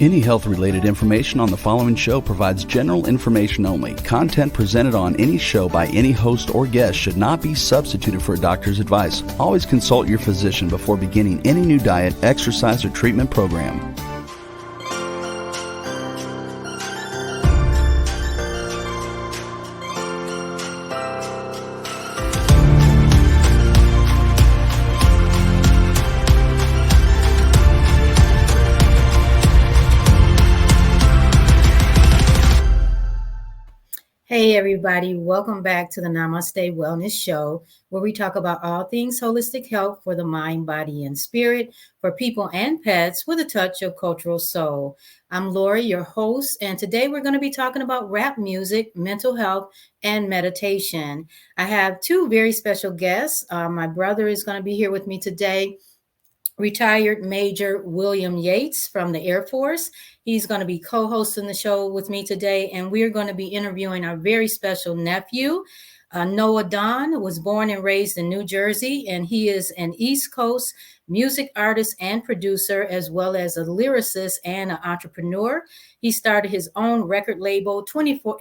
Any health-related information on the following show provides general information only. Content presented on any show by any host or guest should not be substituted for a doctor's advice. Always consult your physician before beginning any new diet, exercise, or treatment program. Hey everybody, welcome back to the Namaste Wellness Show, where we talk about all things holistic health for the mind, body, and spirit, for people and pets with a touch of cultural soul. I'm Lori, your host, and today we're going to be talking about rap music, mental health, and meditation. I have two very special guests. My brother is going to be here with me today. Retired Major William Yates from the Air Force. He's going to be co-hosting the show with me today, and we're going to be interviewing our very special nephew. Noah Don was born and raised in New Jersey, and he is an East Coast music artist and producer, as well as a lyricist and an entrepreneur. He started his own record label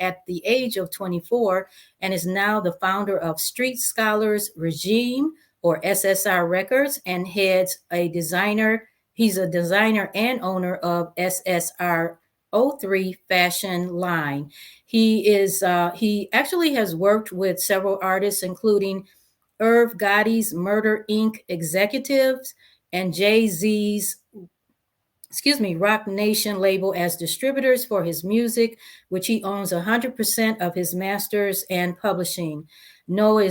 at the age of 24, and is now the founder of Street Scholars Regime, or SSR Records, and heads a designer. He's a designer and owner of SSR 03 fashion line. He actually has worked with several artists, including Irv Gotti's Murder Inc. executives and Jay-Z's Rock Nation label as distributors for his music, which he owns 100% of his masters and publishing. Noah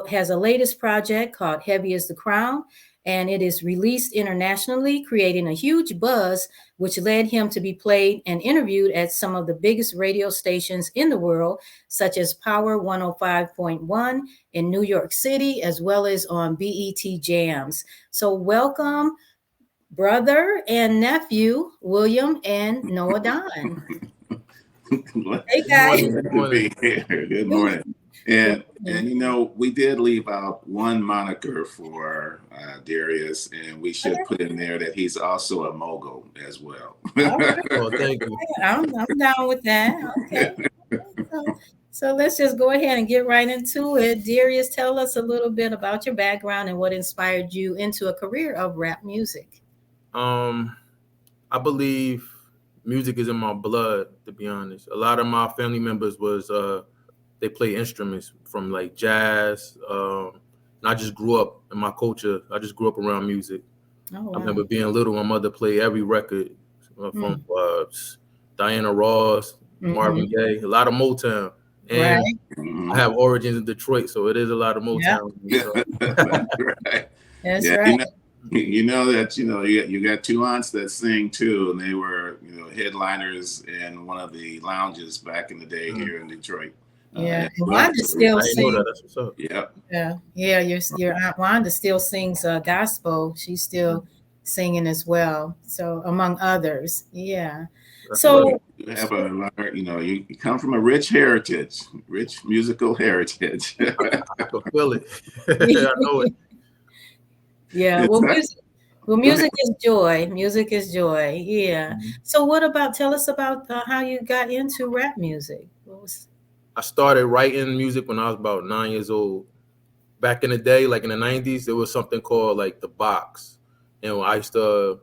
has a latest project called Heavy as the Crown, and it is released internationally, creating a huge buzz, which led him to be played and interviewed at some of the biggest radio stations in the world, such as Power 105.1 in New York City, as well as on BET Jams. So welcome, brother and nephew, William and Noah Don. Hey guys. Good morning. Good morning. And you know, we did leave out one moniker for Darius, and we should put in there that he's also a mogul as well. Well, thank you. I'm down with that. Okay. So let's just go ahead and get right into it. Darius, tell us a little bit about your background and what inspired you into a career of rap music. I believe music is in my blood, to be honest. A lot of my family members they play instruments from like jazz. And I just grew up in my culture. I just grew up around music. Oh, wow. I remember being little, my mother played every record from Diana Ross, Marvin Gaye, a lot of Motown. And I have origins in Detroit, so it is a lot of Motown. Yeah. Right. That's right. You got two aunts that sing too, and they were headliners in one of the lounges back in the day here in Detroit. Yeah, Wanda still sings. Yeah. Your aunt Wanda still sings gospel. She's still singing as well. So among others, yeah. So you have you come from a rich heritage, rich musical heritage. I can feel it. I know it. Yeah. Well, music is joy. Music is joy. Yeah. Mm-hmm. So tell us about how you got into rap music. I started writing music when I was about 9 years old. Back in the day, like in the 90s, there was something called like the box. And I used to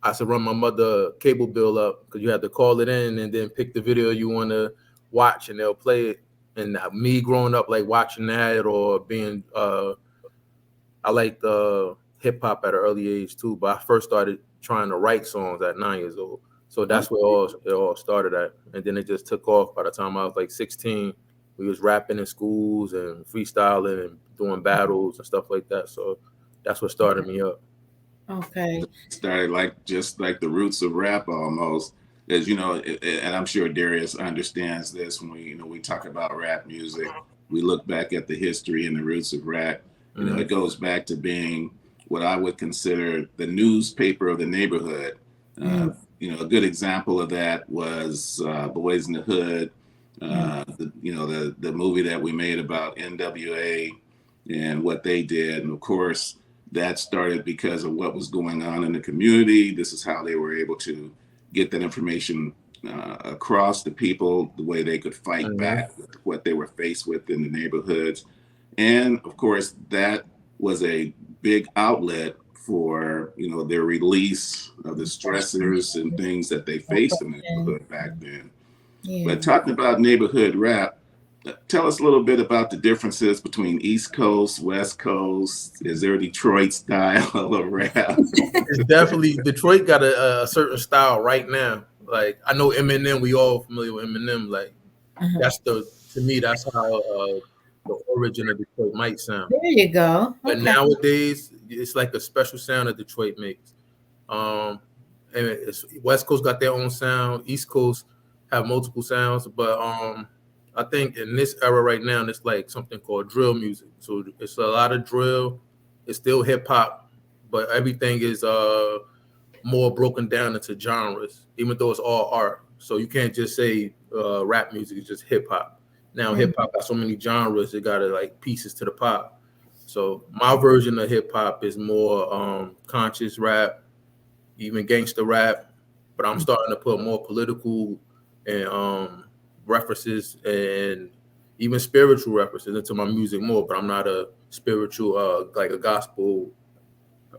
run my mother cable bill up because you had to call it in and then pick the video you want to watch and they'll play it. And me growing up, like watching that or being, I liked hip hop at an early age too, but I first started trying to write songs at 9 years old. So that's where it all started at. And then it just took off. By the time I was like 16, we was rapping in schools and freestyling and doing battles and stuff like that. So that's what started me up. Okay. Started just like the roots of rap almost. As you know, and I'm sure Darius understands this when we talk about rap music, we look back at the history and the roots of rap. It goes back to being what I would consider the newspaper of the neighborhood. A good example of that was Boys in the Hood, the movie that we made about NWA and what they did. And of course, that started because of what was going on in the community. This is how they were able to get that information across to people, the way they could fight back with what they were faced with in the neighborhoods. And of course, that was a big outlet for, you know, their release of the stressors and things that they faced in the neighborhood back then. Yeah. But talking about neighborhood rap, tell us a little bit about the differences between East Coast, West Coast. Is there a Detroit style of rap? It's definitely, Detroit got a certain style right now. Like, I know Eminem, we all familiar with Eminem. Like, that's to me, that's how the origin of Detroit might sound. There you go. But nowadays, it's like a special sound that Detroit makes. And West Coast got their own sound. East Coast have multiple sounds. But I think in this era right now, it's like something called drill music. So it's a lot of drill. It's still hip hop, but everything is more broken down into genres, even though it's all art. So you can't just say rap music is just hip hop. Now hip hop got so many genres, it got like pieces to the pop. So my version of hip hop is more conscious rap, even gangster rap, but I'm starting to put more political and references and even spiritual references into my music more. But I'm not a spiritual like a gospel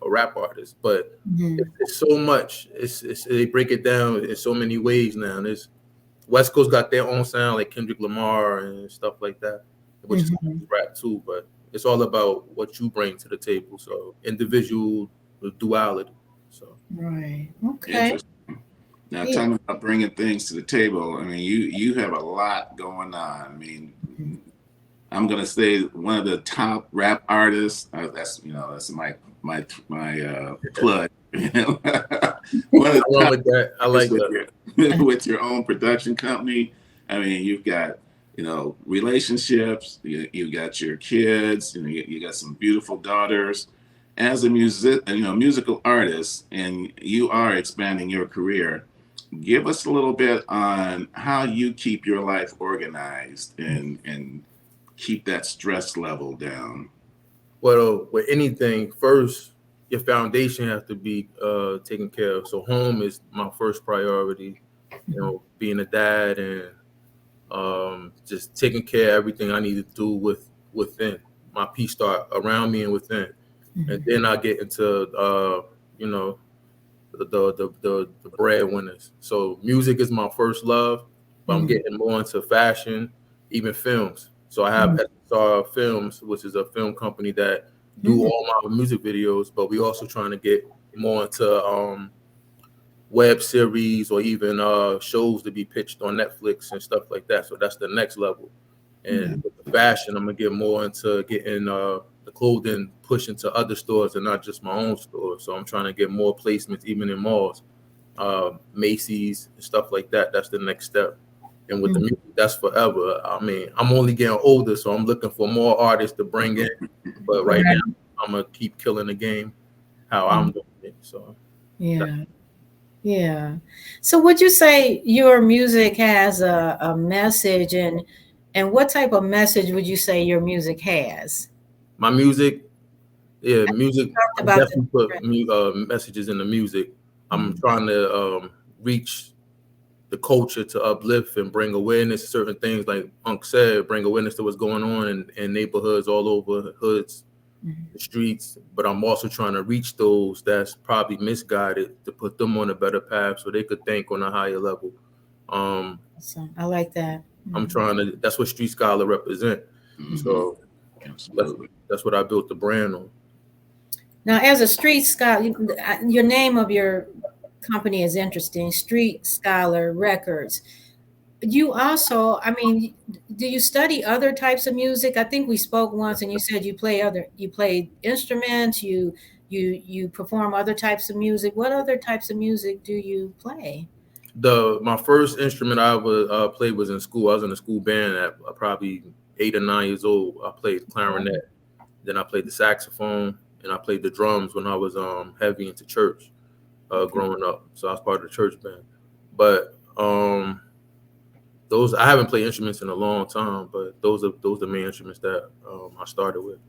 rap artist. But it's so much. It's they break it down in so many ways now. There's West Coast got their own sound, like Kendrick Lamar and stuff like that, which is rap too. But it's all about what you bring to the table. So individual duality. So right, okay. Now, talking about bringing things to the table, I mean, you have a lot going on. I mean, I'm gonna say one of the top rap artists. That's my plug. I like that. With your own production company. I mean, you've got relationships. You got your kids. You got some beautiful daughters. As a musical artist, and you are expanding your career. Give us a little bit on how you keep your life organized and keep that stress level down. Well, with anything, first, your foundation has to be taken care of. So home is my first priority, being a dad and just taking care of everything I need to do within. My peace start around me and within. And then I get into, the breadwinners. So music is my first love, but I'm getting more into fashion, even films. So I have SSR Films, which is a film company that do all my music videos, but we also trying to get more into web series or even shows to be pitched on Netflix and stuff like that. So that's the next level. And with the fashion, I'm gonna get more into getting the clothing pushed into other stores and not just my own store. So I'm trying to get more placements even in malls, Macy's and stuff like that. That's the next step. And with the music, that's forever. I mean, I'm only getting older, so I'm looking for more artists to bring in. But right now, I'm gonna keep killing the game how I'm doing it. So yeah. So would you say your music has a message, and what type of message would you say your music has? My music, music. I definitely put messages in the music. I'm trying to reach the culture to uplift and bring awareness to certain things, like Unc said, bring awareness to what's going on in neighborhoods all over, hoods, the streets. But I'm also trying to reach those that's probably misguided to put them on a better path so they could think on a higher level. I like that. I'm trying to, that's what Street Scholar represent. So that's what I built the brand on. Now, as a Street Scholar, your name of your company is interesting, Street Scholar Records. You also, I mean, do you study other types of music? I think we spoke once and you said you play instruments, you perform other types of music. What other types of music do you play? My first instrument I played was in school. I was in a school band at probably 8 or 9 years old. I played clarinet. Then I played the saxophone and I played the drums when I was heavy into church growing up. So I was part of the church band. But those, I haven't played instruments in a long time, but those are the main instruments that I started with.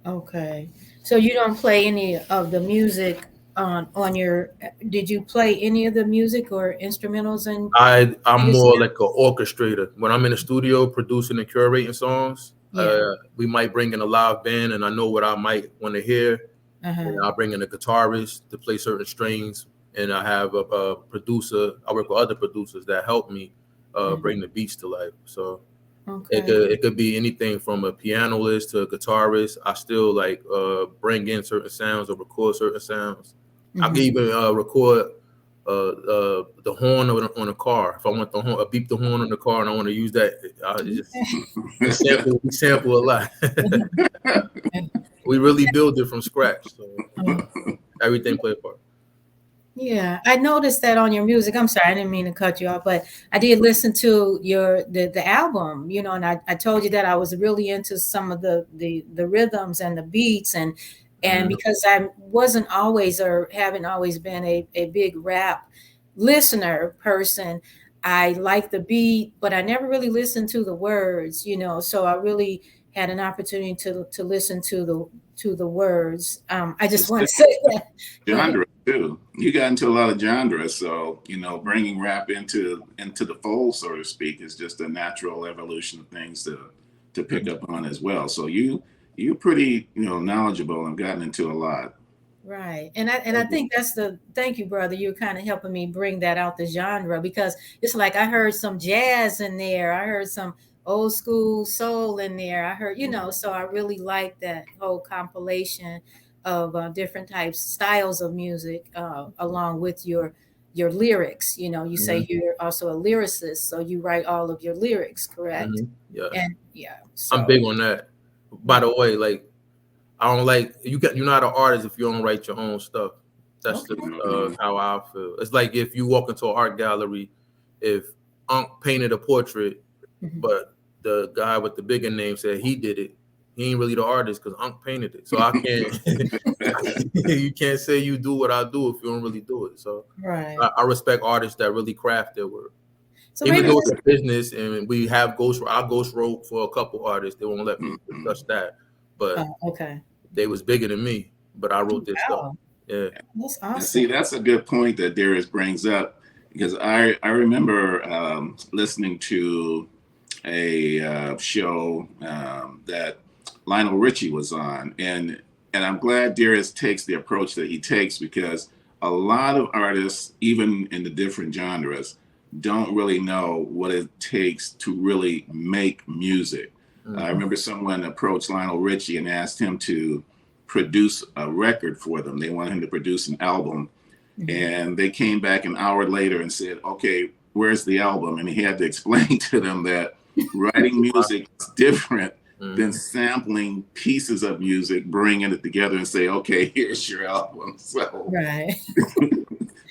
Okay. So you don't play any of the music on your, did you play any of the music or instrumentals? And I'm more like an orchestrator. When I'm in the studio producing and curating songs, we might bring in a live band, and I know what I might want to hear. And I'll bring in a guitarist to play certain strings, and I have a producer. I work with other producers that help me bring the beats to life. So it could be anything from a pianist to a guitarist. I still like bring in certain sounds or record certain sounds. I can even record the horn on a car. If I want the horn, beep the horn on the car, and I want to use that, we sample a lot. We really build it from scratch. So everything play a part. Yeah, I noticed that on your music. I'm sorry, I didn't mean to cut you off, but I did listen to the album, and I told you that I was really into some of the rhythms and the beats, and because I wasn't always, or haven't always been a big rap listener person, I like the beat, but I never really listened to the words, so I really had an opportunity to listen to the words. I just want to say that. Genre too. You got into a lot of genres, so bringing rap into the fold, so to speak, is just a natural evolution of things to pick up on as well. So you're pretty knowledgeable and gotten into a lot. Right. And I think thank you, brother. You're kind of helping me bring that out, the genre, because it's like I heard some jazz in there. I heard some old school soul in there. I heard, so I really like that whole compilation of different types, styles of music, along with your lyrics. You say you're also a lyricist, so you write all of your lyrics, correct? Yeah. And so. I'm big on that. By the way, like, I don't like you're not an artist if you don't write your own stuff. That's how I feel. It's like if you walk into an art gallery, if Unc painted a portrait, but the guy with the bigger name said he did it, he ain't really the artist because Unc painted it. So I can't. You can't say you do what I do if you don't really do it. So I respect artists that really craft their work. So even though it's a business and we have I ghost wrote for a couple artists, they won't let me touch that. But they was bigger than me, but I wrote this stuff. Yeah, that's awesome. See, that's a good point that Darius brings up, because I remember listening to a show that Lionel Richie was on, and I'm glad Darius takes the approach that he takes, because a lot of artists, even in the different genres, don't really know what it takes to really make music. I remember someone approached Lionel Richie and asked him to produce a record for them. They wanted him to produce an album. And they came back an hour later and said, okay, where's the album? And he had to explain to them that writing music is different than sampling pieces of music, bringing it together and say, okay, here's your album. So,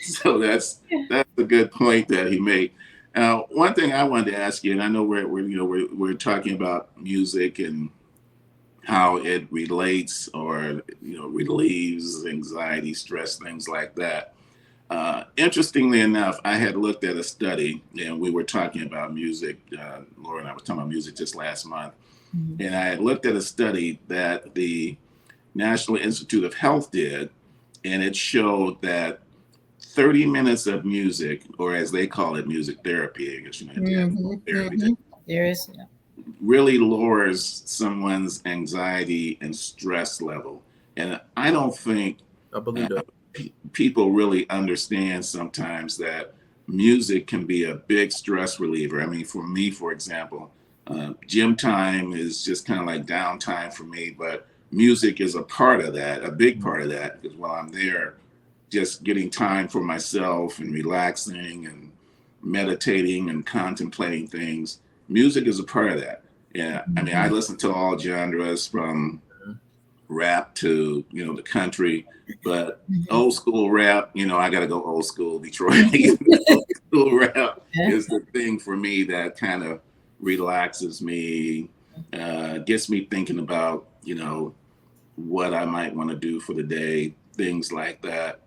so that's a good point that he made. One thing I wanted to ask you, and I know we're talking about music and how it relates or relieves anxiety, stress, things like that. Interestingly enough, I had looked at a study, and we were talking about music. Laura and I were talking about music just last month, and I had looked at a study that the National Institute of Health did, and it showed that 30 minutes of music, or as they call it, music therapy, I guess therapy, really lowers someone's anxiety and stress level. And I don't think people really understand sometimes that music can be a big stress reliever. I mean, for me, for example, gym time is just kind of like downtime for me, but music is a part of that, a big part of that, because while I'm there, just getting time for myself and relaxing and meditating and contemplating things, music is a part of that. Yeah, I mean, I listen to all genres from rap to, the country, but old school rap, I got to go old school Detroit. Old school rap is the thing for me that kind of relaxes me, gets me thinking about, what I might want to do for the day, things like that.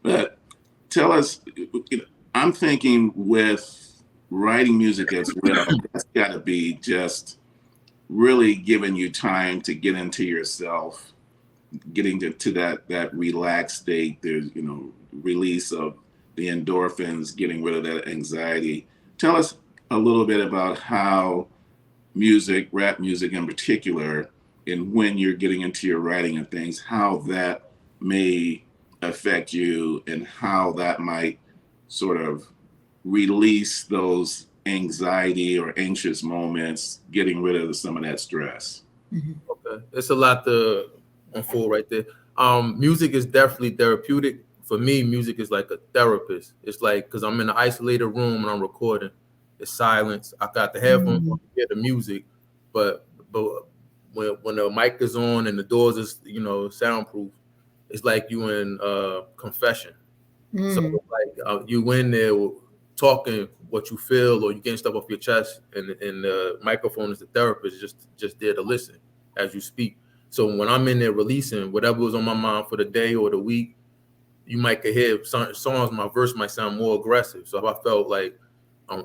But tell us, I'm thinking with writing music as well, that's got to be just really giving you time to get into yourself getting to that relaxed state. There's, release of the endorphins, getting rid of that anxiety. Tell us a little bit about how music, rap music in particular, and when you're getting into your writing and things, how that may affect you and how that might sort of release those anxiety or anxious moments, getting rid of some of that stress. Okay, it's a lot to unfold right there. Music is definitely therapeutic. For me, music is like a therapist. It's like, because I'm in an isolated room and I'm recording. It's silence. I got the headphones on to hear the music, but when the mic is on and the doors is soundproof, it's like you in confession. So like you in there talking what you feel, or you getting stuff off your chest, and the microphone is the therapist, just there to listen as you speak. So when I'm in there releasing whatever was on my mind for the day or the week, you might could hear some songs. My verse might sound more aggressive. So if I felt like I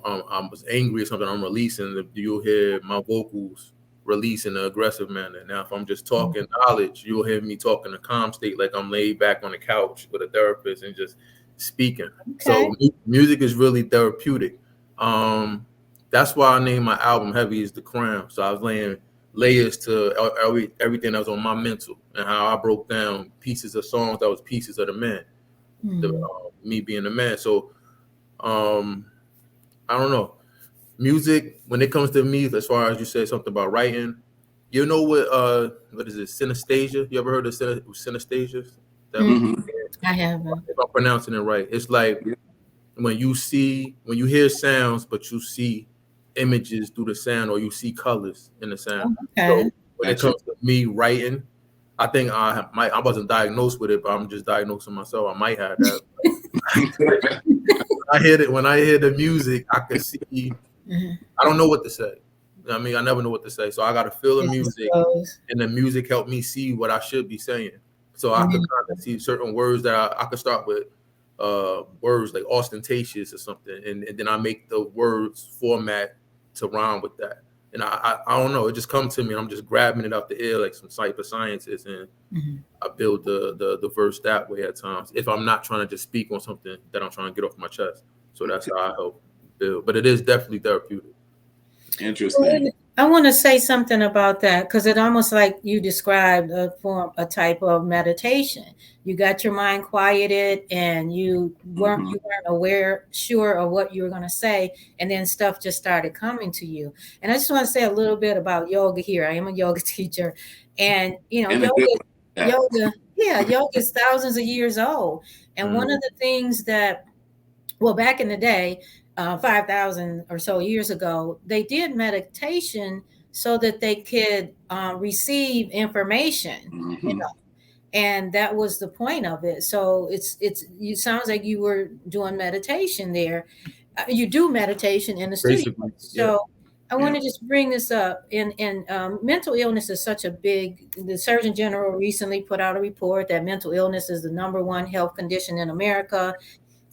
was angry or something, I'm releasing. You'll hear my vocals release in an aggressive manner. Now, if I'm just talking knowledge, you'll hear me talk in a calm state, like I'm laid back on the couch with a therapist and just speaking. Okay. So music is really therapeutic. That's why I named my album "Heavy Is the Crown." So I was laying layers to everything that was on my mental, and how I broke down pieces of songs that was pieces of the man, me being the man. So I don't know. Music, when it comes to me, as far as you said something about writing, you know what is it, synesthesia? You ever heard of synesthesia? I haven't. If I'm pronouncing it right, it's like when you hear sounds, but you see images through the sound, or you see colors in the sound. Okay. So when it comes to me writing, I think I wasn't diagnosed with it, but I'm just diagnosing myself. I might have that. When I hear the music, I can see. I don't know what to say. I mean, I never know what to say. So I got to feel the music, and the music helped me see what I should be saying. So I could kind of see certain words that I could start with words like ostentatious or something, and then I make the words format to rhyme with that. And I don't know, it just comes to me, and I'm just grabbing it out the air like some type of scientist, and I build the verse that way at times, if I'm not trying to just speak on something that I'm trying to get off my chest. So that's how I help build. But it is definitely therapeutic. Interesting. I want to say something about that, because it almost like you described a type of meditation. You got your mind quieted, and you weren't sure of what you were going to say, and then stuff just started coming to you. And I just want to say a little bit about yoga here. I am a yoga teacher, and yoga is thousands of years old. And one of the things that, back in the day, 5,000 or so years ago, they did meditation so that they could receive information, and that was the point of it. So it sounds like you were doing meditation there. You do meditation in the studio. So I want to just bring this up. And mental illness is such a the Surgeon General recently put out a report that mental illness is the #1 health condition in America.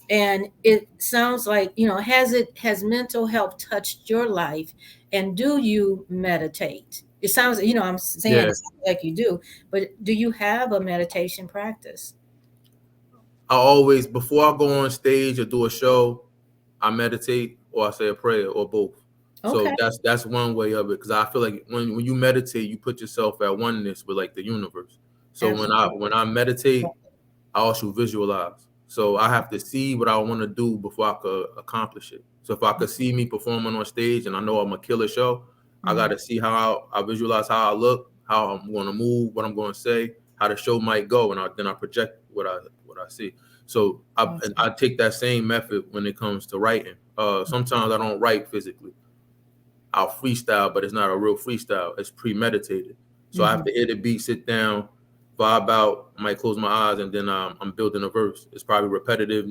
And it sounds like, has mental health touched your life? And do you meditate? It sounds, I'm saying it like you do, but do you have a meditation practice? I always, before I go on stage or do a show, I meditate, or I say a prayer, or both. Okay. So that's one way of it, because I feel like when you meditate, you put yourself at oneness with like the universe. So when I meditate, I also visualize. So I have to see what I want to do before I could accomplish it. So if I could see me performing on stage and I know I'm a killer show, I got to see how I visualize how I look, how I'm going to move, what I'm going to say, how the show might go, and then I project what I see. So I take that same method when it comes to writing. Sometimes I don't write physically. I'll freestyle, but it's not a real freestyle. It's premeditated. So I have to hear the beat, sit down, vibe out, I might close my eyes, and then I'm building a verse. It's probably repetitive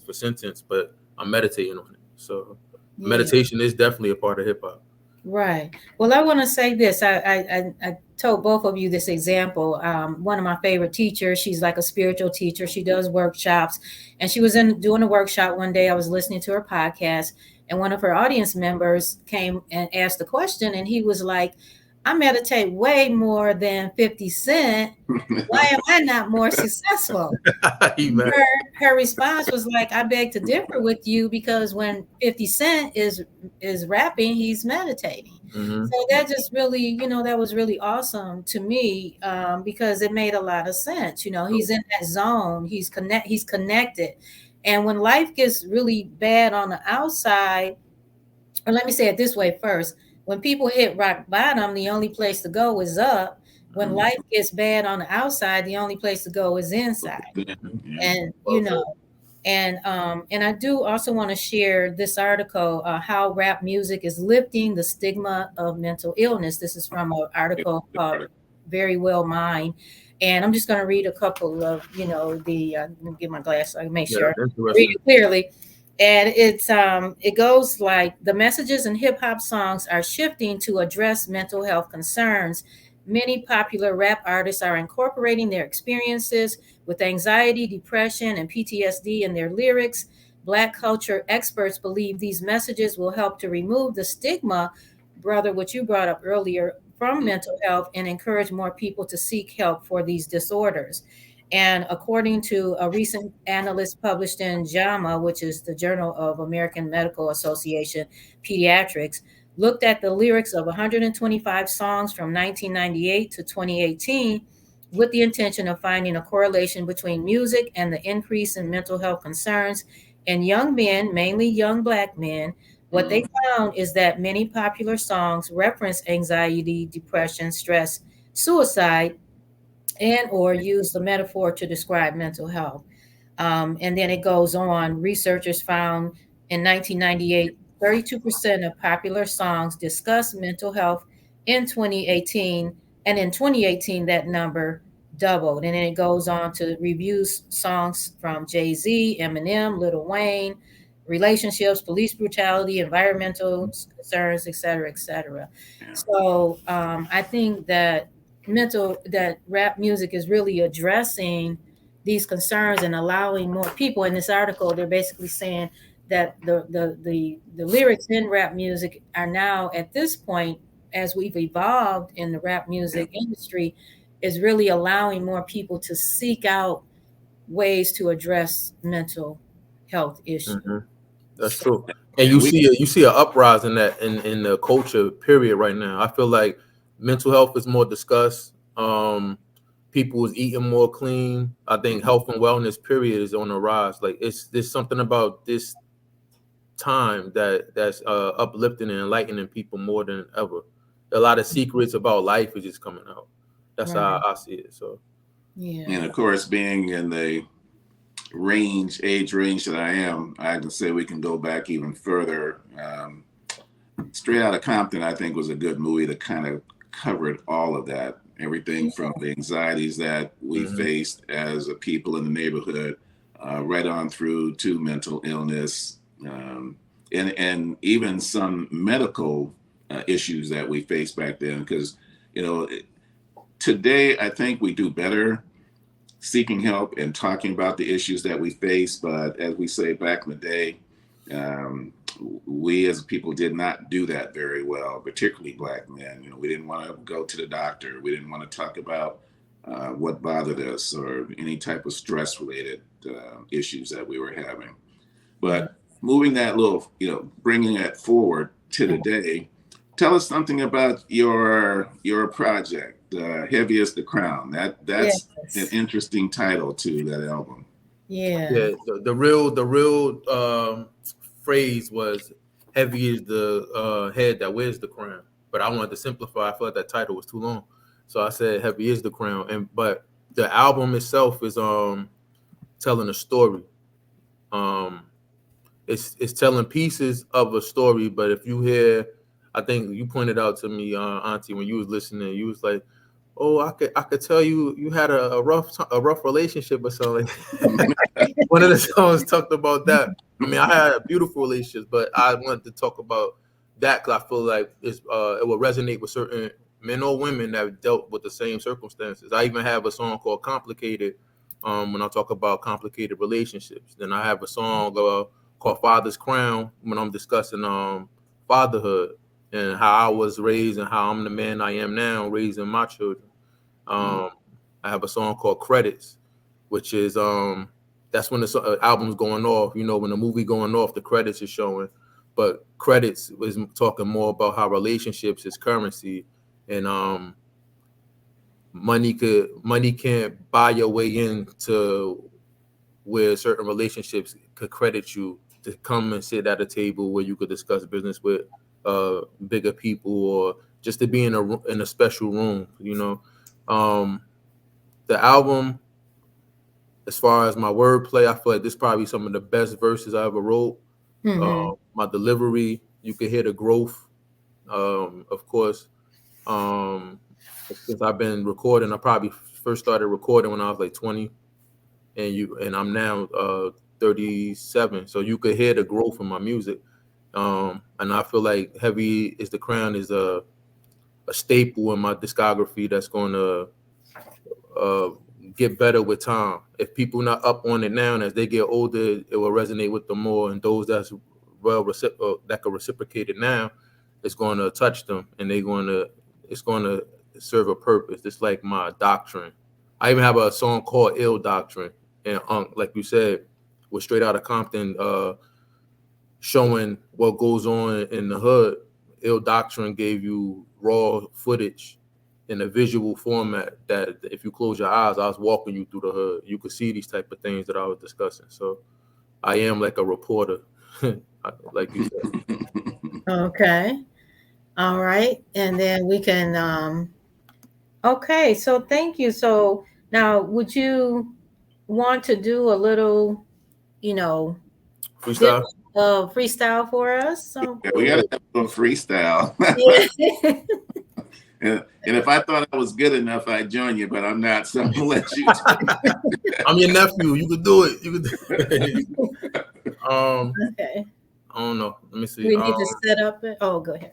for sentence, but I'm meditating on it. So meditation is definitely a part of hip hop. Right. Well, I want to say this. I told both of you this example. One of my favorite teachers, she's like a spiritual teacher. She does workshops, and she was doing a workshop one day. I was listening to her podcast, and one of her audience members came and asked a question, and he was like, I meditate way more than 50 Cent. Why am I not more successful? Her response was like, I beg to differ with you, because when 50 Cent is rapping, he's meditating. Mm-hmm. So that just really, that was really awesome to me, because it made a lot of sense. He's in that zone. He's connected. And when life gets really bad on the outside, or let me say it this way first, when people hit rock bottom, the only place to go is up. When life gets bad on the outside, the only place to go is inside. And and I do also want to share this article, how rap music is lifting the stigma of mental illness. This is from an article called Very Well Mind. And I'm just going to read a couple of, let me get my glasses so I can make sure I read it clearly. And it goes like, the messages in hip hop songs are shifting to address mental health concerns. Many popular rap artists are incorporating their experiences with anxiety, depression, and PTSD in their lyrics. Black culture experts believe these messages will help to remove the stigma, brother, what you brought up earlier, from mental health, and encourage more people to seek help for these disorders. And according to a recent analyst published in JAMA, which is the Journal of American Medical Association Pediatrics, looked at the lyrics of 125 songs from 1998 to 2018 with the intention of finding a correlation between music and the increase in mental health concerns in young men, mainly young Black men. What they found is that many popular songs reference anxiety, depression, stress, suicide, and or use the metaphor to describe mental health. And then it goes on. Researchers found in 1998, 32% of popular songs discuss mental health. In 2018, and in 2018, that number doubled. And then it goes on to review songs from Jay-Z, Eminem, Lil Wayne, relationships, police brutality, environmental concerns, et cetera, et cetera. Yeah. So I think that rap music is really addressing these concerns and allowing more people. In this article, they're basically saying that the lyrics in rap music are now, at this point, as we've evolved in the rap music industry, is really allowing more people to seek out ways to address mental health issues. Mm-hmm. That's true. And you see an uprising that in the culture period right now. I feel like mental health is more discussed. People is eating more clean. I think health and wellness period is on the rise. Like there's something about this time that's uplifting and enlightening people more than ever. A lot of secrets about life is just coming out. That's how I see it. So and of course, being in the age range that I am, I can say we can go back even further. Straight Outta Compton, I think, was a good movie that kind of covered all of that. Everything from the anxieties that we faced as a people in the neighborhood, right on through to mental illness, and even some medical issues that we faced back then. Because, today I think we do better seeking help and talking about the issues that we face. But as we say, back in the day, we as people did not do that very well, particularly Black men. We didn't want to go to the doctor. We didn't want to talk about what bothered us or any type of stress related issues that we were having. But moving that little, bringing that forward to today, tell us something about your project, Heavy as the Crown. That's an interesting title to that album. Yeah. The real phrase was heavy is the head that wears the crown. But I wanted to simplify. I felt that title was too long, so I said heavy is the crown. But the album itself is telling a story. It's telling pieces of a story. But if you hear, I think you pointed out to me, Auntie, when you was listening, you was like, "Oh, I could tell you had a rough relationship or something." One of the songs talked about that. I mean, I had a beautiful relationship, but I wanted to talk about that because I feel like it will resonate with certain men or women that dealt with the same circumstances. I even have a song called "Complicated" when I talk about complicated relationships. Then I have a song called "Father's Crown" when I'm discussing fatherhood. and how I was raised and how I'm the man I am now, raising my children. I have a song called Credits, which is that's when the album's going off. You know, when the movie going off, the credits is showing. But Credits was talking more about how relationships is currency, and money can't buy your way into where certain relationships could credit you to come and sit at a table where you could discuss business with bigger people, or just to be in a special room. You know, the album, as far as my wordplay, I feel like this is probably some of the best verses I ever wrote. My delivery, you could hear the growth. Of course, since I've been recording, I probably first started recording when I was like 20, and I'm now 37. So you could hear the growth in my music. And I feel like Heavy is the Crown is a staple in my discography that's going to get better with time. If people not up on it now, and as they get older, it will resonate with them more. And those that's that can reciprocate it now, it's going to touch them, and it's going to serve a purpose. It's like my doctrine. I even have a song called Ill Doctrine, and like you said, was straight out of Compton, showing what goes on in the hood. Ill Doctrine gave you raw footage in a visual format that if you close your eyes, I was walking you through the hood. You could see these type of things that I was discussing. So I am like a reporter, like you said. Okay. All right. And then we can, okay. So thank you. So now would you want to do a little, Freestyle? freestyle for us? So, Yeah, we got to have a freestyle. yeah. And if I thought I was good enough, I'd join you, but I'm not. So I'm gonna let you. I'm your nephew. You could do it. You could do it. Okay. I don't know. Let me see. We need to set up it. Oh, go ahead.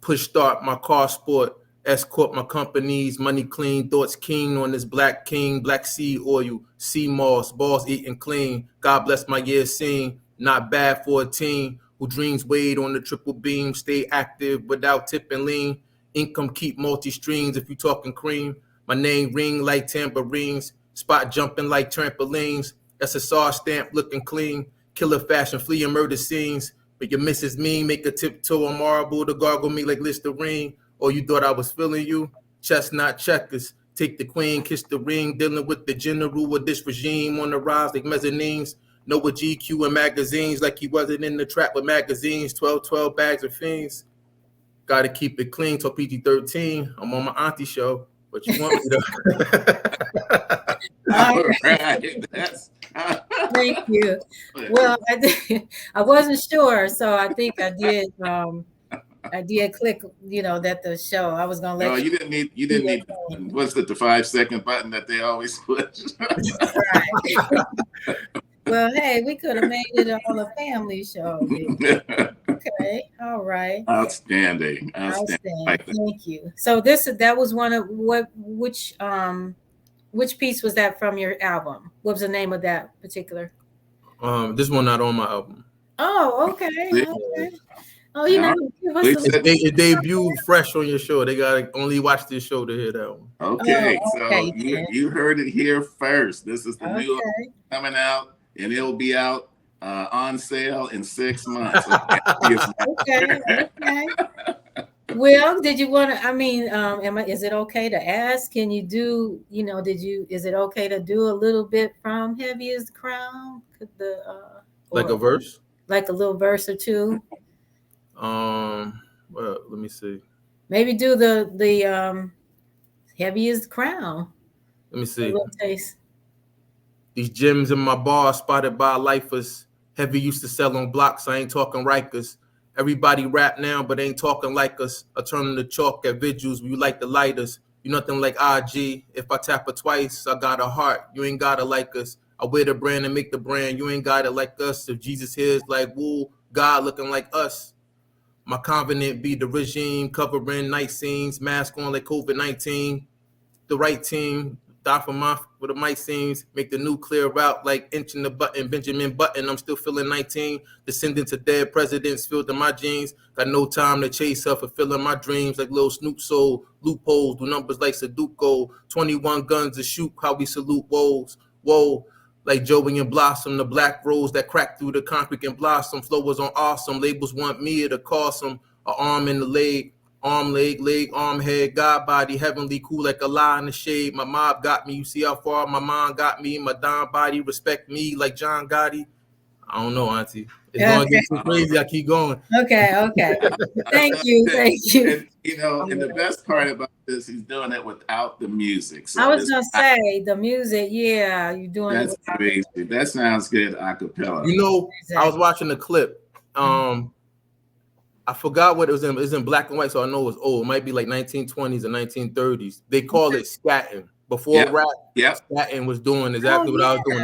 Push start my car sport. Escort my companies. Money clean. Thoughts keen on this black king. Black sea oil. Sea moss. Balls eating clean. God bless my year scene. Not bad for a team who dreams weighed on the triple beam. Stay active without tipping lean. Income keep multi-streams if you talking cream. My name ring like tambourines. Spot jumping like trampolines. SSR stamp looking clean. Killer fashion fleeing murder scenes. But your missus mean, make a tiptoe on marble to gargle me like Listerine. Or you thought I was feeling you? Chestnut checkers. Take the queen, kiss the ring. Dealing with the general of this regime on the rise like mezzanines. Know what GQ and magazines like he wasn't in the trap with magazines. 12 bags of fiends. Gotta keep it clean till PG-13. I'm on my auntie show. What you want me to? All right. Thank you. Well, I wasn't sure, so I think I did. I did click, that the show. I was gonna let. No, you didn't need. What's the 5-second button that they always push? Right. Well, hey, we could have made it all a family show. Okay, all right. Outstanding. Thank you. So that was one of which piece was that from your album? What was the name of that particular? This one not on my album. Oh, okay. Oh, give us it debuted fresh on your show. They gotta only watch this show to hear that one. Okay, so you heard it here first. This is the new album coming out, and it'll be out on sale in 6 months. Okay. Well, did you want to? I mean, is it okay to ask? Can you do? Is it okay to do a little bit from Heavy Is the Crown? Like a verse? Like a little verse or two. Well, let me see. Maybe do the Heavy Is the Crown. Let me see. A little taste. These gems in my bar spotted by lifers. Heavy used to sell on blocks. I ain't talking Rikers. Everybody rap now, but ain't talking like us. I turn the chalk at vigils. We like the lighters. You nothing like IG. If I tap her twice, I got a heart. You ain't gotta like us. I wear the brand and make the brand. You ain't gotta like us. If Jesus hears like woo, God looking like us. My covenant be the regime, covering night scenes, mask on like COVID-19. The right team, die for my what the mic seems, make the nuclear route like inching the button, Benjamin Button. I'm still feeling 19, descendants of dead presidents filled in my genes. Got no time to chase her, fulfilling my dreams like Lil Snoop Soul. Loopholes, do numbers like Sudoku. 21 guns to shoot, how we salute woes. Whoa. Like Joey and Blossom, the black rose that cracked through the concrete and blossom. Flow was on awesome. Labels want me to cost them. An arm in the leg, arm, leg, arm, head, God body, heavenly, cool like a lie in the shade. My mob got me. You see how far my mind got me. My Don body, respect me like John Gotti. I don't know, Auntie. It's going to get too crazy. I keep going. Okay. Thank you. And, you know, and the best part about this, he's doing it without the music. So I was going to say the music. Yeah, you're doing that's crazy. That sounds good a cappella. You know, I was watching the clip. I forgot what it was in. It's in black and white, so I know it was old. It might be like 1920s or 1930s. They call it scatting. Before rap, scatting was doing exactly what I was doing.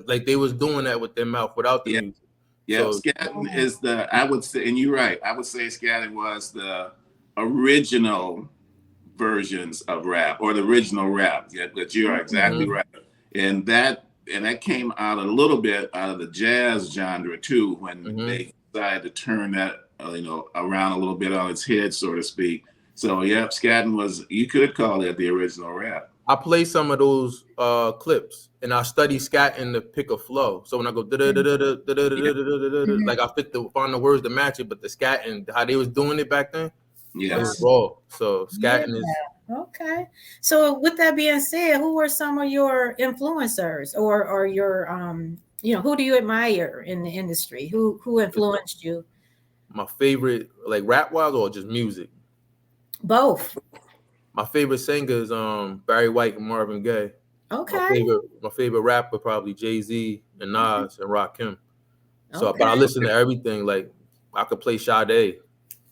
Like they was doing that with their mouth without the music. Yeah, so, scatting is I would say, and you're right, I would say scatting was the original versions of rap or the original rap. Yeah, but you are exactly right. And that came out a little bit out of the jazz genre too, when they decided to turn that around a little bit on its head, so to speak. So scatting was, you could call it the original rap. I play some of those clips and I study scatting to pick a flow. So when I go like I find the words to match it, but the scatting, how they was doing it back then, it was raw. So scatting is okay. So with that being said, who were some of your influencers or your who do you admire in the industry? Who influenced you? My favorite, like rap wise or just music? Both. My favorite singer is Barry White and Marvin Gaye. Okay. My favorite rapper probably Jay-Z and Nas and Rakim. So, but I listen to everything. Like I could play Sade,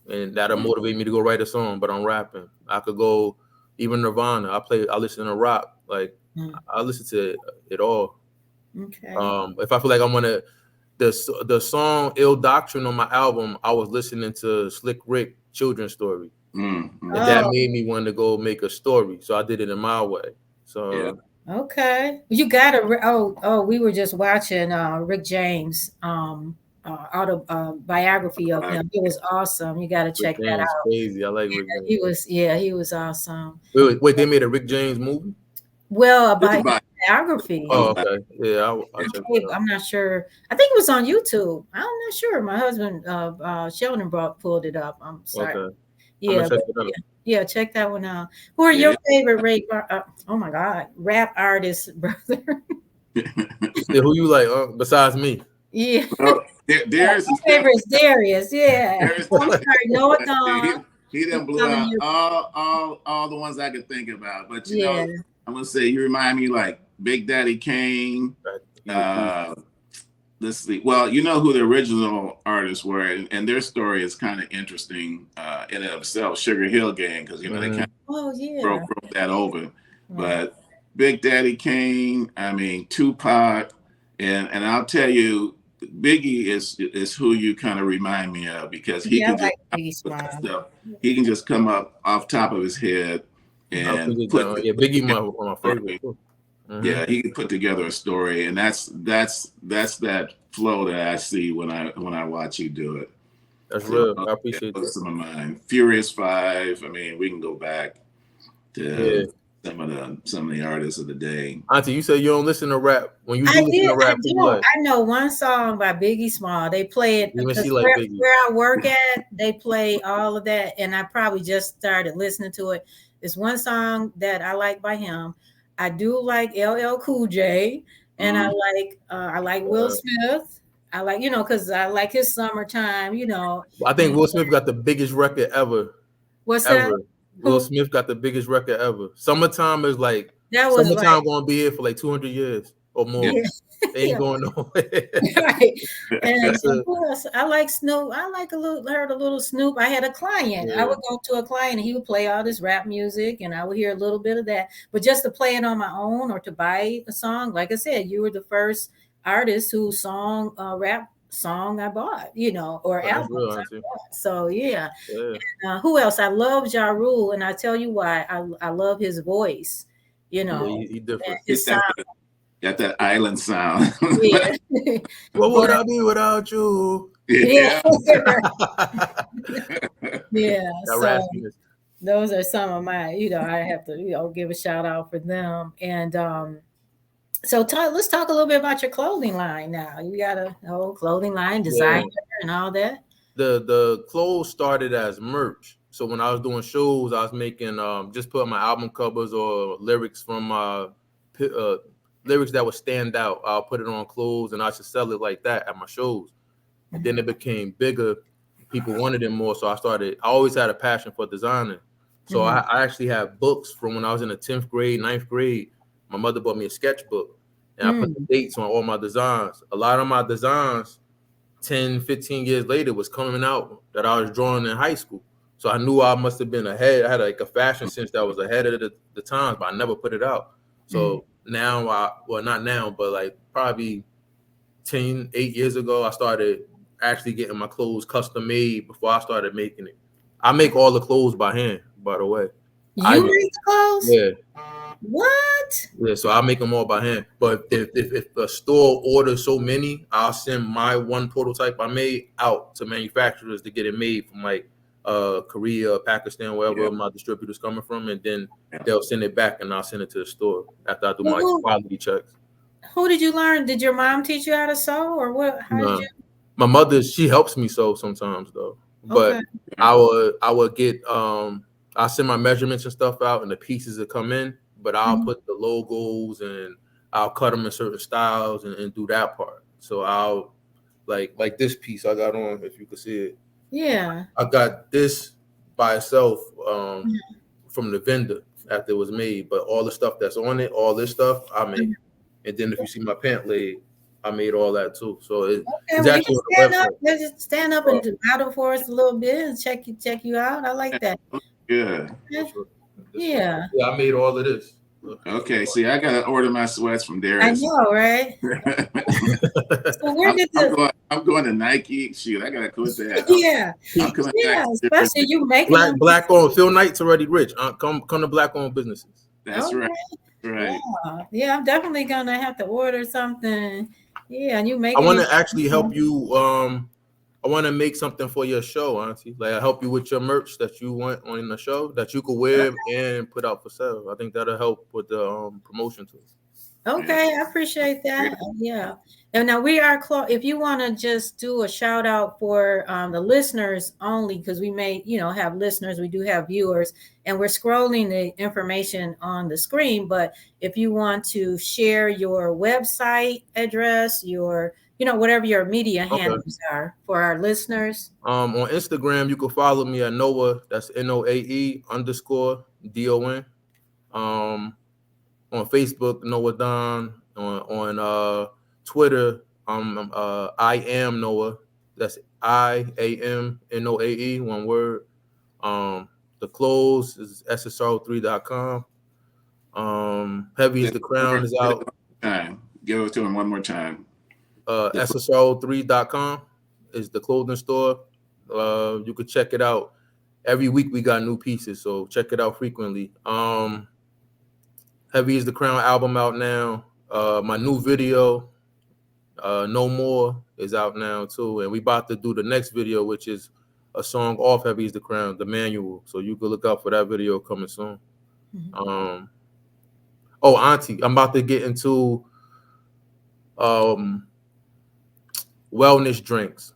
and that'll motivate me to go write a song. But I'm rapping. I could go even Nirvana. I listen to rock. Like I listen to it all. Okay. If I feel like I'm gonna the song Ill Doctrine on my album, I was listening to Slick Rick children's story. And that made me want to go make a story. So I did it in my way. So okay. You gotta we were just watching Rick James biography of him. It was awesome. You gotta check that out. Crazy. I like Rick James. He was awesome. Wait, they made a Rick James movie? Well, about biography. Oh, okay. Yeah, I'm not sure. I think it was on YouTube. I'm not sure. My husband Sheldon pulled it up. I'm sorry. Okay. Yeah, check that one out. Who are your favorite rap artists, brother? Who you like besides me? Yeah. Darius. My favorite is Darius. Yeah. Darius, I'm sorry, Noah Dawn. He done blew out all the ones I could think about. But you know, I'm gonna say you remind me like Big Daddy Kane. Let's see. Well, you know who the original artists were, and their story is kind of interesting in and of itself. Sugar Hill Gang, because they kind of broke that over. But Big Daddy Kane, I mean Tupac, and I'll tell you, Biggie is who you kind of remind me of, because he can he can just come up off top of his head and Biggie my favorite. Yeah, he can put together a story, and that's that flow that I see when I watch you do it. That's real. I appreciate that. Some of mine, Furious 5. I mean, we can go back to some of the artists of the day. Auntie, you said you don't listen to rap. When you do listen to rap, I know one song by Biggie Small. They play it where I work at. They play all of that, and I probably just started listening to it. It's one song that I like by him. I do like LL Cool J, and I like Will Smith. I like, because I like his Summertime, I think Will Smith got the biggest record ever. What's that? Will Smith got the biggest record ever. Summertime is like, Summertime going to be here for like 200 years or more. Yeah. They ain't going nowhere. Right. And I like Snoop. I heard a little Snoop. I had a client. I would go to a client and he would play all this rap music and I would hear a little bit of that. But just to play it on my own or to buy a song, like I said, you were the first artist whose rap song I bought, or album. So who else? I love Ja Rule, and I tell you why. I love his voice. you Yeah, know, he different. his Got sound. that, got that island sound. Yeah. What would But, I be without you? yeah. Yeah. Yeah. That So raspiness. those are some of my, I have to, give a shout out for them. And so let's talk a little bit about your clothing line now. You got a whole clothing line, designer and all that. The clothes started as merch. So when I was doing shows, I was making just put my album covers or lyrics from lyrics that would stand out. I'll put it on clothes and I should sell it like that at my shows. And then it became bigger. People wanted it more, so I always had a passion for designing. So I actually have books from when I was in the 10th grade, 9th grade. My mother bought me a sketchbook and I put the dates on all my designs. A lot of my designs 10, 15 years later was coming out that I was drawing in high school. So I knew I must have been ahead. I had like a fashion sense that was ahead of the times, but I never put it out. So now, not now, but like probably 8 years ago, I started actually getting my clothes custom made before I started making it. I make all the clothes by hand, by the way. You make the clothes? Yeah. What? Yeah, so I make them all by hand. But if a store orders so many, I'll send my one prototype I made out to manufacturers to get it made from like Korea, Pakistan, wherever my distributor's coming from, and then they'll send it back and I'll send it to the store after I do my quality checks. Who did you learn? Did your mom teach you how to sew or what? How did you? My mother, she helps me sew sometimes though. But I would get I'll send my measurements and stuff out and the pieces that come in, but I'll put the logos and I'll cut them in certain styles and do that part. So I'll like this piece I got on, if you could see it. Yeah. I got this by itself from the vendor after it was made, but all the stuff that's on it, all this stuff I made. And then if you see my pant leg, I made all that too. So it's actually just stand up and model for us a little bit and check you out. I like that. Yeah. Yeah. Yeah, I made all of this. Okay, see, I gotta order my sweats from Darius. I know, right? So where did I'm going to Nike. Shoot, I gotta quit that. I'm coming back. Especially you making black owned. Phil Knight's already rich. Come to black owned businesses. That's right. Right. Yeah, I'm definitely gonna have to order something. Yeah, and you make. I want to actually help you. I want to make something for your show, Auntie. Like I help you with your merch that you want on the show that you could wear and put out for sale. I think that'll help with the promotion too. Okay, I appreciate that. Yeah. And now we are close. If you want to just do a shout out for the listeners only, because we may, have listeners, we do have viewers, and we're scrolling the information on the screen. But if you want to share your website address, your, whatever your media handles are for our listeners. On Instagram, you can follow me at Noah. That's NOAE_DON. On Facebook, Noah Don. On Twitter, I am Noah. That's IAMNOAE, one word. The clothes is SSRO3.com. Heavy is the Crown is out. Give it to him one more time. SSRO3.com is the clothing store. You could check it out. Every week we got new pieces, so check it out frequently. Heavy is the Crown album out now. My new video, No More, is out now too. And we about to do the next video, which is a song off Heavy is the Crown, the manual. So you can look out for that video coming soon. Auntie, I'm about to get into wellness drinks.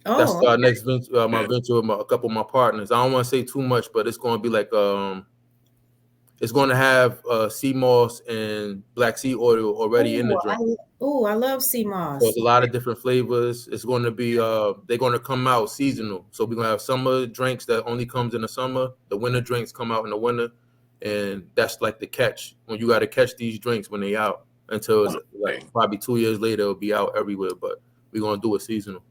That's our next venture, my venture with a couple of my partners. I don't want to say too much, but it's going to be like it's going to have sea moss and black sea oil already in the drink. I love sea moss. So it's a lot of different flavors. It's going to be they're going to come out seasonal. So we're going to have summer drinks that only comes in the summer. The winter drinks come out in the winter, and that's like the catch. When you got to catch these drinks when they out until it's like probably 2 years later it'll be out everywhere. But we're going to do it seasonal.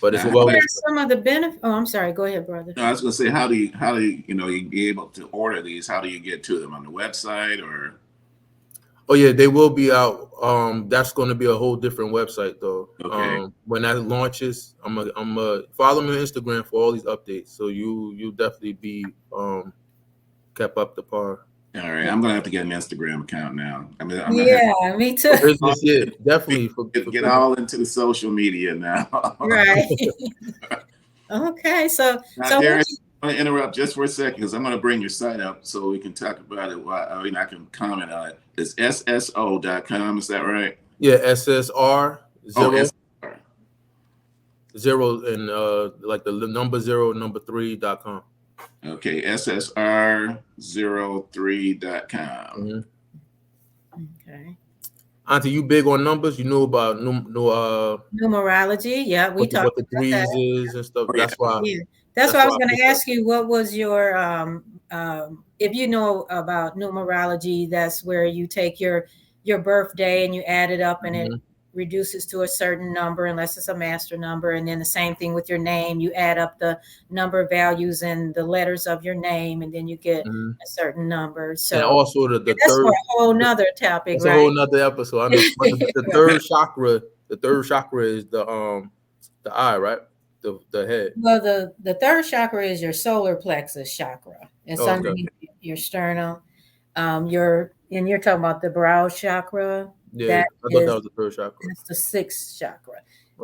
But it's what are some of the benefits? Oh, I'm sorry. Go ahead, brother. No, I was going to say, how do you you be able to order these? How do you get to them on the website or? Oh yeah, they will be out. That's going to be a whole different website though. Okay. When that launches, I'm follow me on Instagram for all these updates. So you definitely be kept up to par. All right, I'm gonna have to get an Instagram account now. I mean, I'm gonna Yeah, me too. Business, yeah, definitely for get business. all into the social media now. Right. Okay. So Now, so what Darius, I'm going to interrupt just for a second because I'm going to bring your site up so we can talk about it. I mean, I can comment on it. It's sso.com. Is that right? Yeah, SSR Oh, zero SSR. zero and like the number 0 number 3.com. Okay, ssr03.com. Mm-hmm. okay. Auntie, you big on numbers? You know about Numerology. Yeah, we what talked the about threes that. is and stuff. Oh, yeah. That's why. Yeah. That's That's what I was why going to picked up. ask you. What was your if you know about numerology, that's where you take your birthday and you add it up and it Mhm. reduces to a certain number unless it's a master number, and then the same thing with your name, you add up the number values and the letters of your name and then you get Mhm. a certain number. And So also the that's for third. a whole nother topic, That's a right? whole nother episode. I know. But the third chakra. The third chakra is the eye, right? The head. Well, the third chakra is your solar plexus chakra. It's Oh, okay. underneath your sternum. You're talking about the brow chakra. Yeah, That I thought is that was the third chakra. that's the sixth chakra.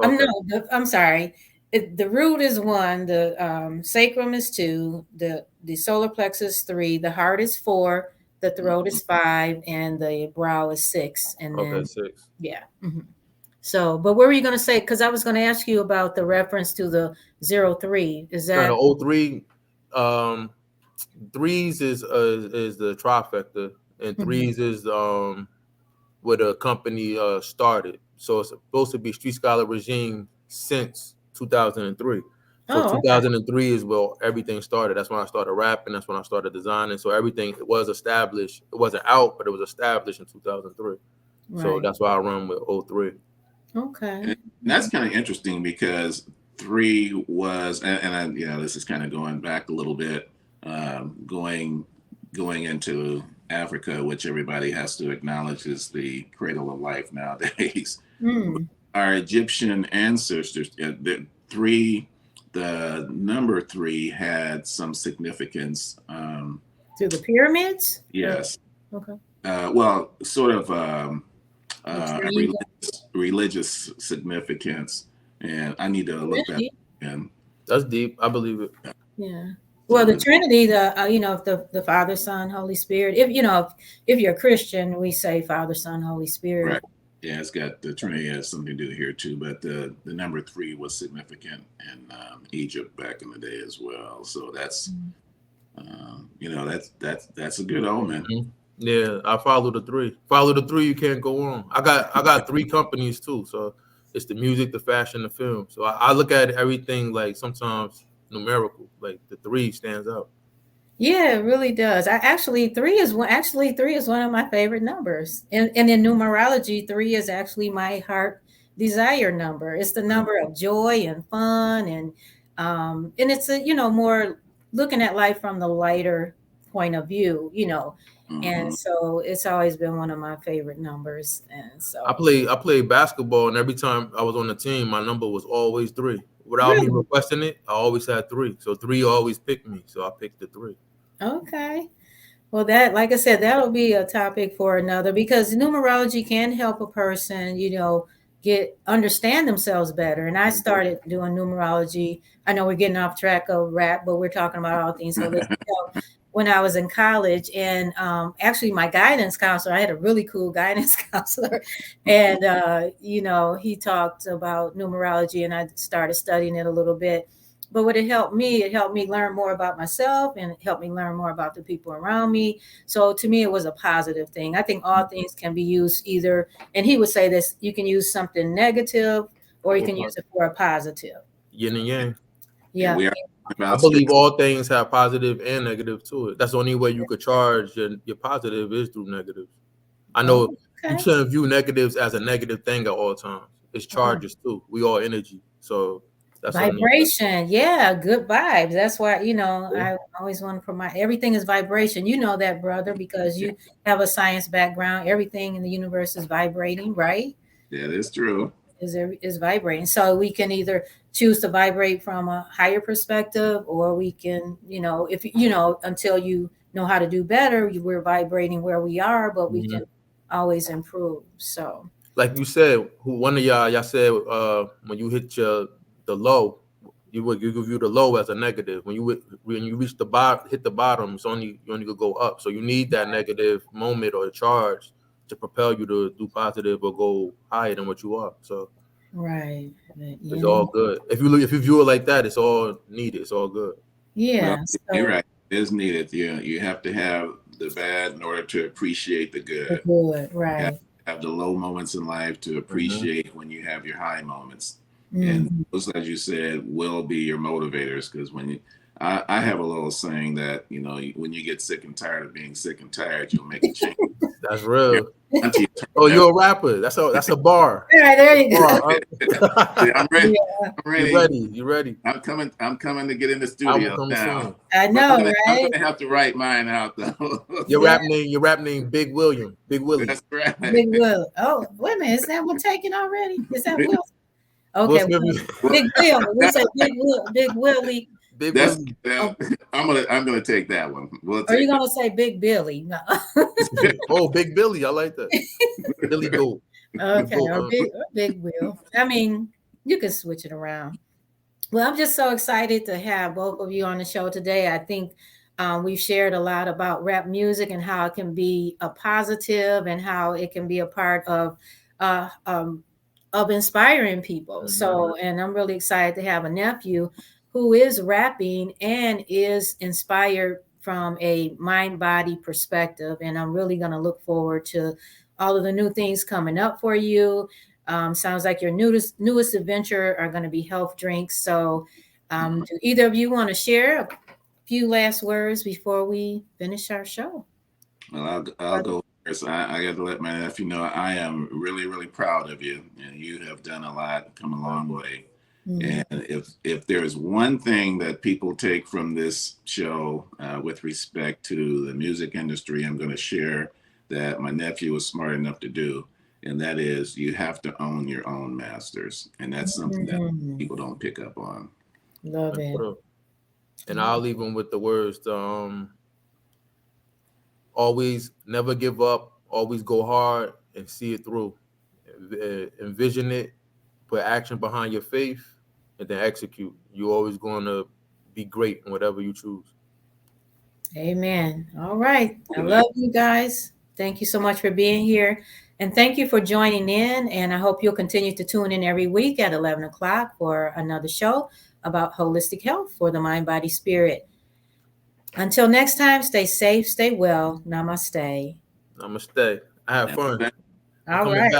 Okay. I'm sorry. The root is 1. The sacrum is 2. The solar plexus 3. The heart is 4. The throat is 5, and the brow is 6. And then Okay, 6. yeah. Mhm. So, but what were you going to say? Because I was going to ask you about the reference to the 03. Is Now that the 03, threes is the trifecta, and Mhm. threes is where the company started. So it's supposed to be Street Scholar Regime since 2003. So Oh, okay. 2003 is where everything started. That's when I started rapping. That's when I started designing. So everything was established. It wasn't out, but it was established in 2003. So Right. that's why I run with 03. Okay. And that's kind of interesting because 3 was, this is kind of going back a little bit, going into Africa, which everybody has to acknowledge is the cradle of life nowadays. Mm. Our Egyptian ancestors, the number 3 had some significance. To the pyramids? Yes. Okay. Well, sort of Tree. religious significance, and I need to look that Trinity. in. That's deep. I believe it. Yeah. Well, the Trinity, if the Father, Son, Holy Spirit. If you're a Christian, we say Father, Son, Holy Spirit. Right. Yeah, it's got the Trinity has something to do here too, but the number 3 was significant in Egypt back in the day as well. So that's that's a good omen. Mm-hmm. Yeah, I follow the 3. Follow the 3, you can't go wrong. I got 3 companies too, so it's the music, the fashion, the film. So I look at everything like sometimes numerical. Like the 3 stands out. Yeah, it really does. Three is one of my favorite numbers. And in numerology, 3 is actually my heart desire number. It's the number of joy and fun, and it's more looking at life from the lighter point of view, And so it's always been one of my favorite numbers. And so I played basketball, and every time I was on the team, my number was always 3. Without me requesting it, I always had 3. So 3 always picked me. So I picked the 3. Okay. Well, that, like I said, that'll be a topic for another, because numerology can help a person, understand themselves better. And I started doing numerology. I know we're getting off track of rap, but we're talking about all things holistic health. When I was in college, and actually my guidance counselor, I had a really cool guidance counselor, and he talked about numerology, and I started studying it a little bit. But what it helped me learn more about myself, and it helped me learn more about the people around me. So to me, it was a positive thing. I think all things can be used either, and he would say this, you can use something negative or you can use it for a positive. Yin and yang. Yeah. We are I believe all things have positive and negative to it. That's the only way you could charge your positive is through negatives. I know you shouldn't view negatives as a negative thing at all times. It's charges too. We all energy. So that's vibration. Yeah, good vibes. That's why, I always want to promote everything is vibration. You know that, brother, because you have a science background. Everything in the universe is vibrating, right? Yeah, that's true. is vibrating. So we can either choose to vibrate from a higher perspective, or we can, if until you know how to do better, we're vibrating where we are, but we can always improve. So, like you said, one of y'all said when you hit the low, you view the low as a negative. When you reach the bottom, hit the bottom, you only could go up. So you need that negative moment or charge to propel you to do positive or go higher than what you are. So right, it's all good. If you view it like that, it's all needed. It's all good. Yeah, well, you're right. It is needed. You have to have the bad in order to appreciate the good. Good, right. Have the low moments in life to appreciate when you have your high moments. And those, as you said, will be your motivators. Because I have a little saying that, when you get sick and tired of being sick and tired, you'll make a change. That's real. Oh, you're a rapper. That's a bar. Yeah, there you go. I'm ready. Yeah. I'm ready. You ready? I'm coming to get in the studio now. I know, right? I'm gonna have to write mine out though. Your rap name, Big William. Big Willie. That's right. Big Will. Oh, wait a minute. Is that one taken already? Is that Will? Okay. Big Will. We say Big Willie. I'm gonna take that one. Are you gonna say Big Billy? No. Oh, Big Billy, I like that. Billy Goat. Okay, or Big Will. I mean, you can switch it around. Well, I'm just so excited to have both of you on the show today. I think we've shared a lot about rap music and how it can be a positive and how it can be a part of inspiring people. So, and I'm really excited to have a nephew who is rapping and is inspired from a mind-body perspective. And I'm really going to look forward to all of the new things coming up for you. Sounds like your newest adventure are going to be health drinks. So do either of you want to share a few last words before we finish our show? Well, I'll go first. I got to let my nephew know I am really, really proud of you. And you have done a lot, come a long way. And if there's one thing that people take from this show with respect to the music industry, I'm going to share that my nephew was smart enough to do, and that is you have to own your own masters, and that's something that people don't pick up on. Love it. And I'll leave them with the words: always never give up, always go hard, and see it through. Envision it, put action behind your faith, and then execute. You're always going to be great in whatever you choose. Amen. All right. I love you guys. Thank you so much for being here. And thank you for joining in. And I hope you'll continue to tune in every week at 11 o'clock for another show about holistic health for the mind, body, spirit. Until next time, stay safe, stay well. Namaste. Namaste. I have fun. All right.